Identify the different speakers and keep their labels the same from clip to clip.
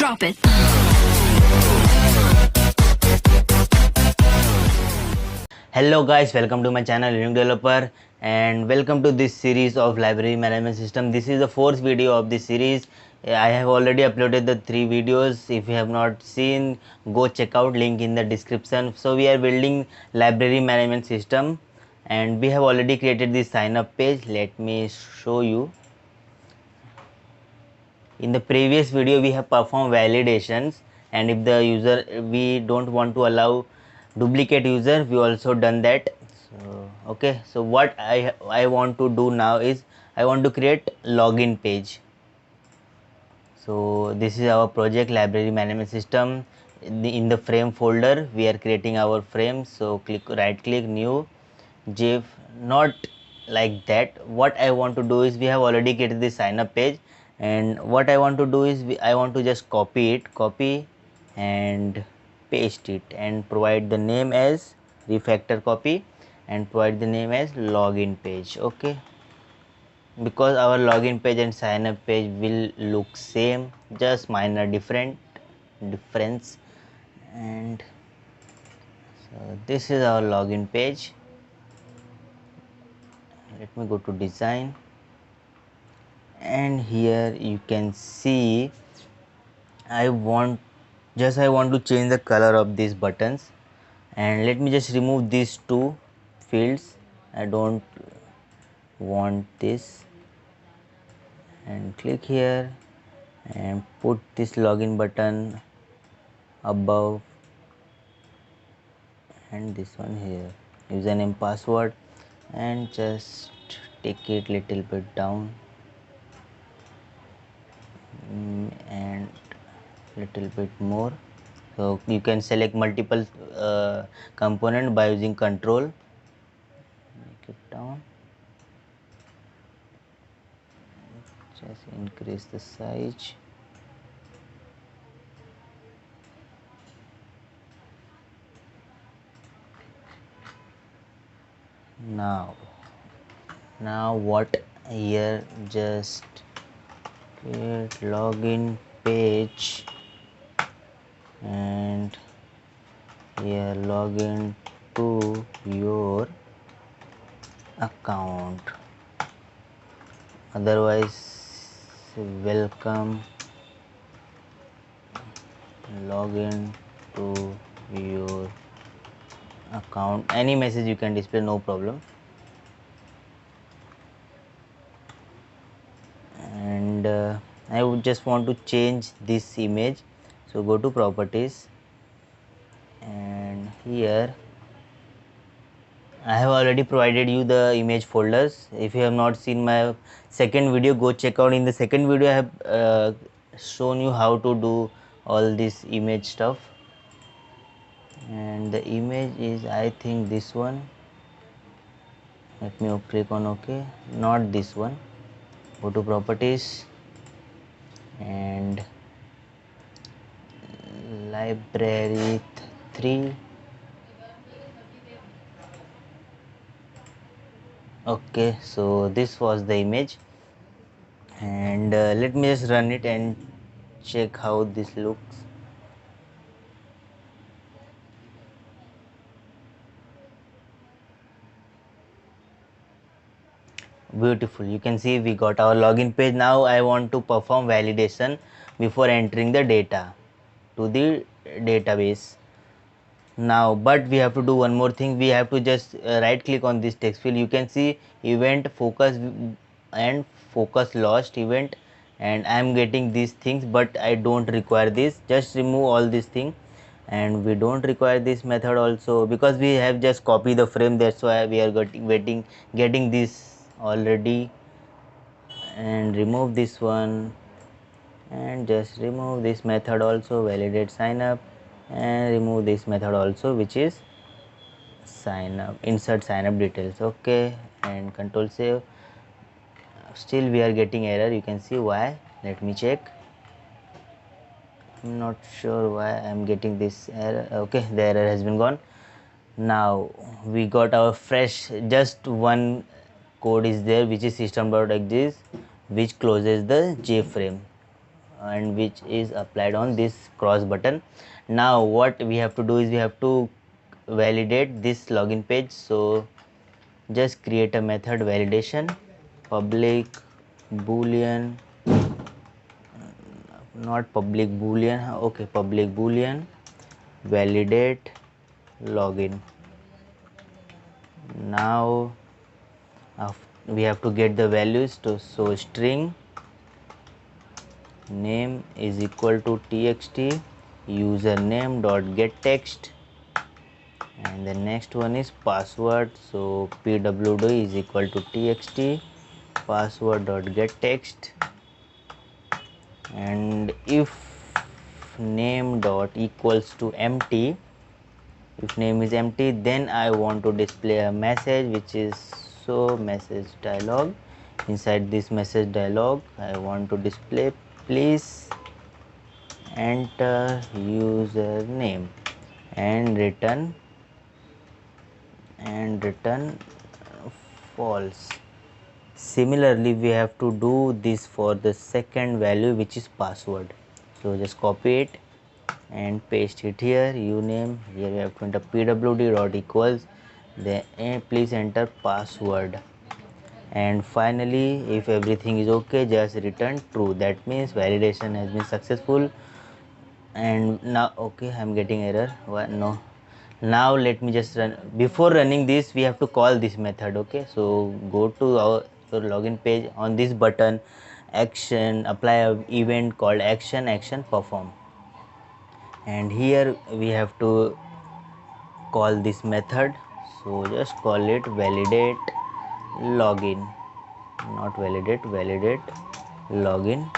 Speaker 1: Drop it.
Speaker 2: Hello guys, welcome to my channel Linux Developer and welcome to this series of library management system. This is the fourth video of this series. I have already uploaded the 3 videos. If you have not seen, go check out, link in the description. So we are building library management system and we have already created this sign up page. Let me show you. In the previous video we have performed validations, and if the user, we don't want to allow duplicate user, we also done that. So okay, so what I want to do now is I want to create login page. So this is our project library management system. In the frame folder we are creating our frame. So click, right click, new JIF. Not like that. What I want to do is, we have already created the sign up page, and what I want to do is I want to just copy and paste it and provide the name as refactor copy and provide the name as login page. Okay, because our login page and sign up page will look same, just minor difference. And so this is our login page. Let me go to design, and here you can see I want to change the color of these buttons, and let me just remove these two fields. I don't want this, and click here and put this login button above and this one here, username, password, and just take it little bit down and little bit more. So you can select multiple component by using control, make it down, just increase the size. Now what here, just create login page and here login to your account, otherwise welcome login to your account. Any message you can display, no problem. And I would just want to change this image, so go to properties, and here I have already provided you the image folders. If you have not seen my second video, go check out. In the second video I have shown you how to do all this image stuff, and the image is, I think, this one. Let me click on OK. Not this one. Go to properties and library 3. Okay, so this was the image, and let me just run it and check how this looks. Beautiful. You can see we got our login page. Now I want to perform validation before entering the data to the database. Now, but we have to do one more thing. We have to just right click on this text field. You can see event focus and focus lost event, and I am getting these things, but I don't require this. Just remove all these things, and we don't require this method also, because we have just copied the frame. That's why we are getting this already. And remove this one, and just remove this method also, validate sign up, and remove this method also, which is sign up, insert sign up details. Okay, and control save. Still we are getting error. You can see why. Let me check. I'm not sure why I'm getting this error. Okay, the error has been gone. Now we got our fresh, just one code is there, which is system.exist, which closes the JFrame. and which is applied on this cross button. Now what we have to do is we have to validate this login page. So just create a method validation, public boolean, not public boolean, okay, public boolean validate login. Now we have to get the values to, so string name is equal to txt username dot get text, and the next one is password, so pwd is equal to txt password dot get text, and if name dot equals to empty, if name is empty, then I want to display a message which is so message dialog. Inside this message dialog I want to display please enter username and return false. Similarly we have to do this for the second value which is password. So just copy it and paste it here. Uname, here we have to enter pwd dot equals, then please enter password, and finally if everything is okay just return true. That means validation has been successful. And now okay, I'm getting error. What? No. Now let me just run. Before running this we have to call this method. Okay, so go to our login page, on this button action, apply a event called action perform, and here we have to call this method. So just call it validate login, not validate login,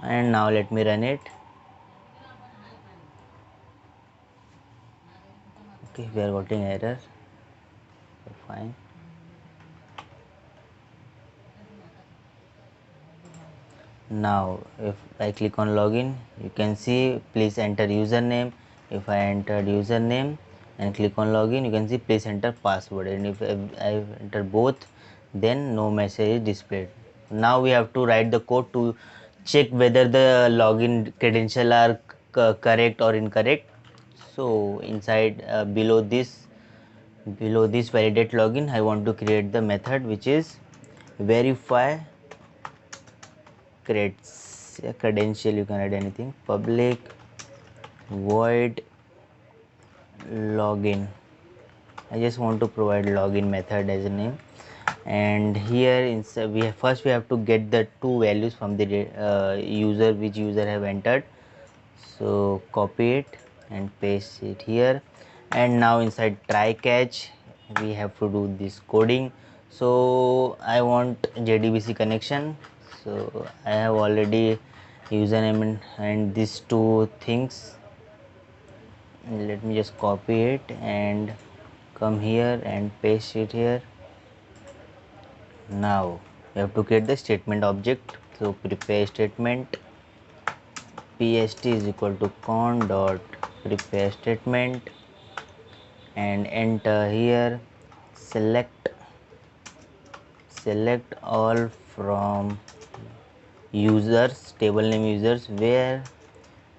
Speaker 2: and now let me run it. Okay, we are getting error. Fine. Now if I click on login, you can see please enter username. If I entered username and click on login, you can see please enter password, and if I enter both, then no message is displayed. Now we have to write the code to check whether the login credential are correct or incorrect. So inside below this validate login, I want to create the method which is verify credential. You can add anything, public void login. I just want to provide login method as a name, and here inside we have to get the two values from the user, which user have entered. So copy it and paste it here, and now inside try catch we have to do this coding. So I want JDBC connection, so I have already username and these two things. Let me just copy it and come here and paste it here. Now we have to create the statement object, so prepare statement pst is equal to con dot prepare statement, and enter here select all from users, table name users, where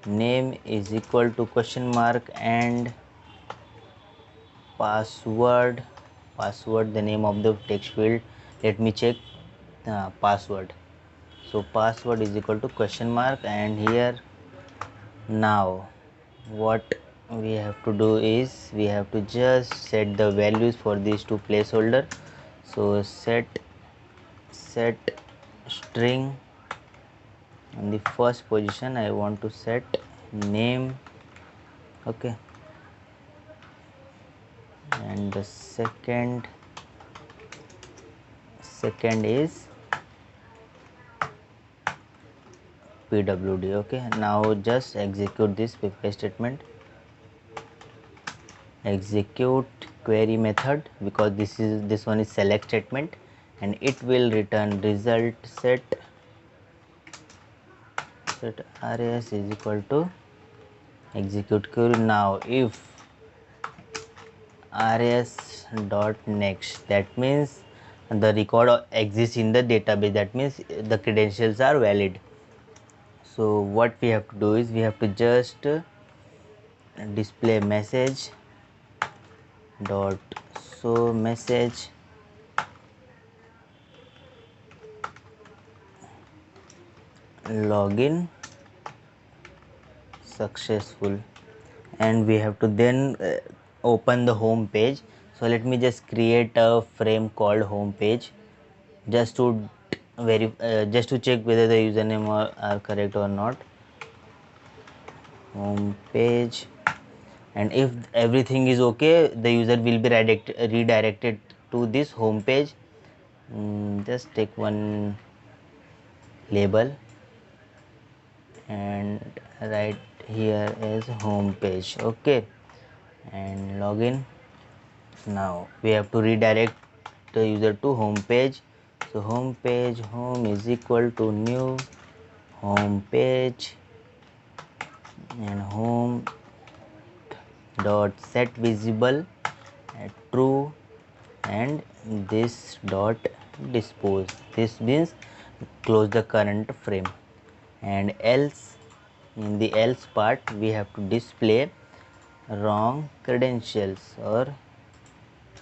Speaker 2: name is equal to question mark and password the name of the text field. Let me check password. So password is equal to question mark, and here now what we have to do is we have to just set the values for these two placeholder. So set string, in the first position I want to set name, okay, and the second is pwd. Okay, now just execute this prepare statement, execute query method, because this one is select statement, and it will return result set rs is equal to execute query. Now if rs dot next, that means the record exists in the database, that means the credentials are valid. So what we have to do is we have to just display message dot show message login successful, and we have to then open the home page. So let me just create a frame called home page just to just to check whether the username are correct or not. Home page, and if everything is okay, the user will be redirected to this home page. Just take one label and write here as home page. Okay, and login. Now we have to redirect the user to home page. So home page, home is equal to new home page, and home dot set visible at true, and this dot dispose. This means close the current frame, and else, in the else part we have to display wrong credentials or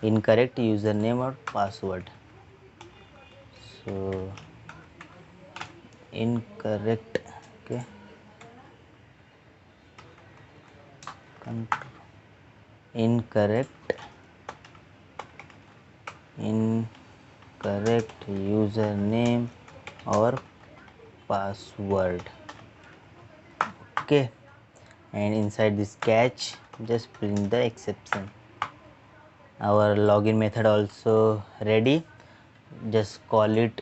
Speaker 2: incorrect username or password. So incorrect, okay, incorrect username or password. Okay, and inside this catch just print the exception. Our login method also ready. Just call it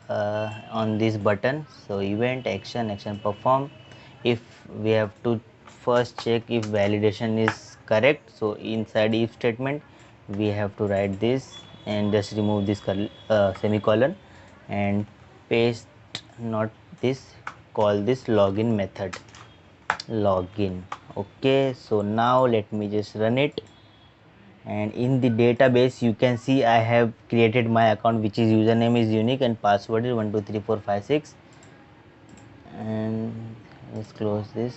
Speaker 2: on this button. So event action perform. If we have to first check if validation is correct, so inside if statement we have to write this and just remove this semicolon and paste not this, call this login method login. Okay, so now let me just run it, and in the database you can see I have created my account, which is username is unique and password is 123456, and let's close this.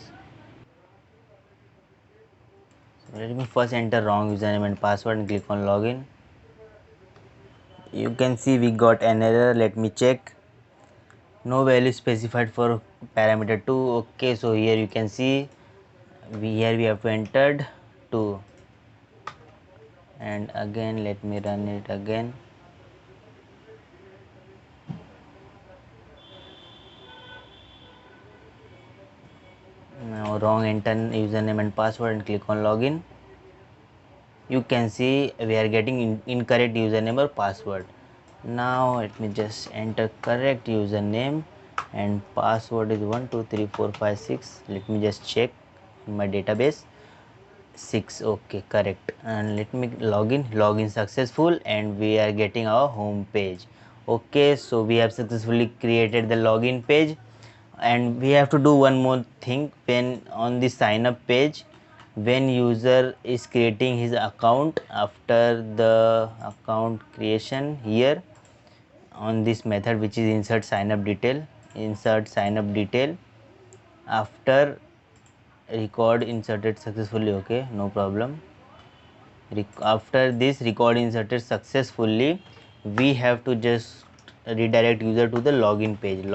Speaker 2: So let me first enter wrong username and password and click on login. You can see we got an error. Let me check. No value specified for parameter 2. Okay, so here you can see we have to entered 2, and again let me run it again. Now wrong enter username and password and click on login. You can see we are getting incorrect username or password. Now let me just enter correct username and password is 123456. Let me just check in my database. 6, okay, correct. And let me login successful, and we are getting our home page. Okay, so we have successfully created the login page, and we have to do one more thing. When on the sign up page, when user is creating his account, after the account creation, here on this method which is insert sign up detail, after record inserted successfully, okay, no problem. After this record inserted successfully, we have to just redirect user to the login page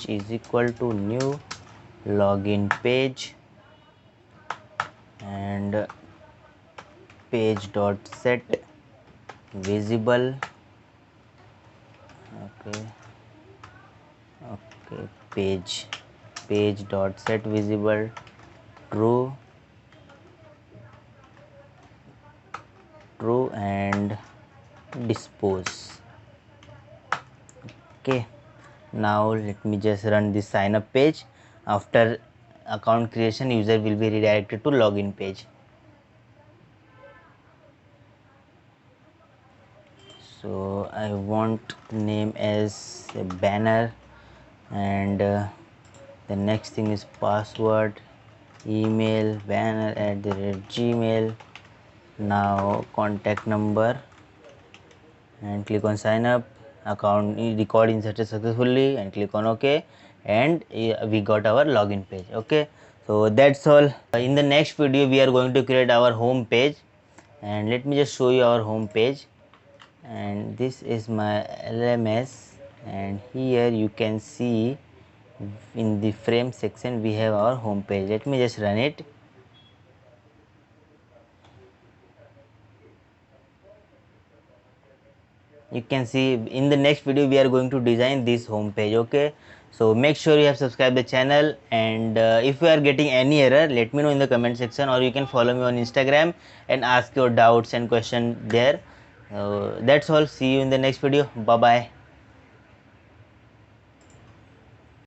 Speaker 2: is equal to new login page, and page dot set visible, okay, page dot set visible true, and dispose. Okay, now let me just run this sign up page. After account creation, user will be redirected to login page. So I want name as a banner, and the next thing is password, email banner @gmail. Now contact number, and click on sign up. account record inserted successfully, and click on OK, and we got our login page. Okay, so that's all. In the next video we are going to create our home page, and let me just show you our home page. And this is my LMS, and here you can see in the frame section we have our home page. Let me just run it. You can see in the next video we are going to design this home page. Okay, so make sure you have subscribed the channel, and if you are getting any error, let me know in the comment section, or you can follow me on Instagram and ask your doubts and question there. That's all. See you in the next video. Bye bye.